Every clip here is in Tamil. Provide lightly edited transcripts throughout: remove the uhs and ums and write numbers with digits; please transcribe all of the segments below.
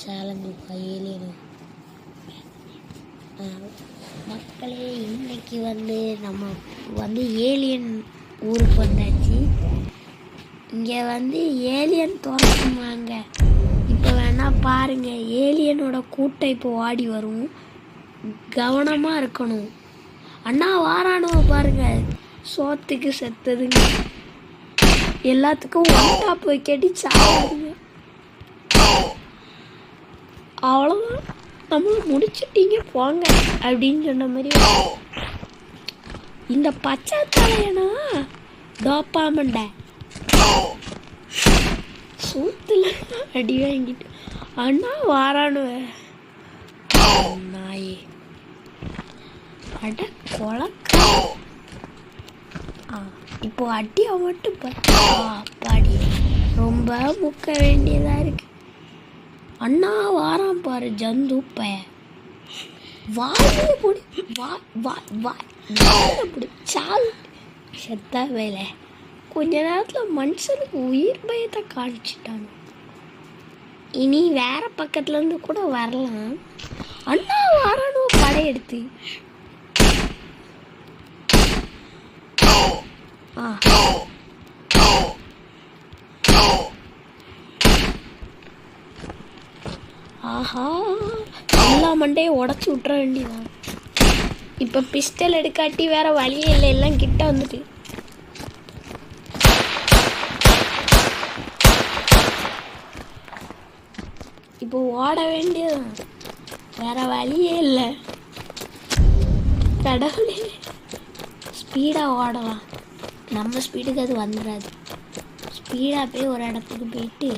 சேலஞ்சு ஏலியனு மக்களே. இன்னைக்கு நம்ம ஏலியன் ஊருக்கு வந்தாச்சு. இங்கே ஏலியன் துறக்குமாங்க. இப்போ வேணா பாருங்க, ஏலியனோட கூட்டம் இப்போ ஓடி வரும். கவனமாக இருக்கணும். அண்ணா வாரானுவ பாருங்க, சோத்துக்கு செத்ததுங்க. எல்லாத்துக்கும் ஒன்றா போய் கேட்டி சாடுங்க. அவ்வளோதான், நம்மள முடிச்சுட்டீங்க போங்க அப்படின்னு சொன்ன மாதிரி. இந்த பச்சை தலையனா டோப்பாமண்ட சூத்துல அடி வாங்கிட்டு அண்ணா வாரானுவ நாயே அட கொலக்க. இப்போ அடியா மட்டும் பாடி ரொம்ப முக்க வேண்டியதா இருக்கு. அண்ணா வாரான் பாரு ஜந்து பய. வாயில பொடி வாயில சால் செத்த வேலை. கொஞ்ச நேரத்தில் மனுஷனுக்கு உயிர் பயத்தை காணிச்சிட்டானு. இனி வேற பக்கத்துலேருந்து கூட வரலாம். அண்ணா வாரானோ படையெடுத்து. ஆஹா, எல்லா மண்டையும் உடச்சி விட்டுற வேண்டியதான். இப்போ பிஸ்டல் எடுக்காட்டி வேற வழியே இல்லை, எல்லாம் கிட்ட வந்துட்டு. இப்போ ஓட வேண்டியதான், வேற வழியே இல்லை. கடவுளே, ஸ்பீடாக ஓடலாம். நம்ம ஸ்பீடுக்கு அது வந்துடாது. ஸ்பீடாக போய் ஒரு இடத்துக்கு போயிட்டு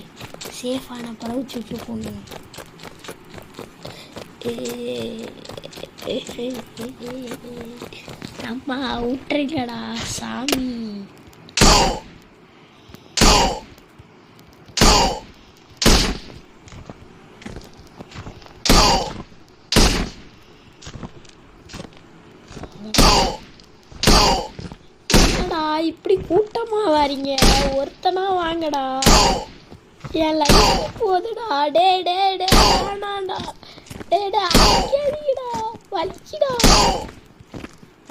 சேஃபான பிறகு சுட்டு போங்க. நம்ம விட்டுறீங்களடா சாமி. என்னடா இப்படி கூட்டமா வாரீங்க? ஒருத்தனா வாங்கடா, என் லைஃப் போதுடா. டே டே டே வேணாண்டா, டே டே அடிக்காதீங்கடா, வலிக்குடா.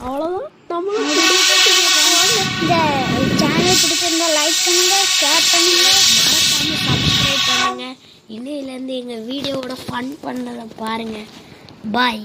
அவ்வளோதான். நம்மளும் இந்த சேனல் பிடிச்சிருந்தா லைக் பண்ணுங்க, ஷேர் பண்ணுங்க, மறக்காம சப்ஸ்கிரைப் பண்ணுங்க. இன்னையிலேருந்து எங்கள் வீடியோவோட ஃபன் பண்ணதை பாருங்கள். பாய்.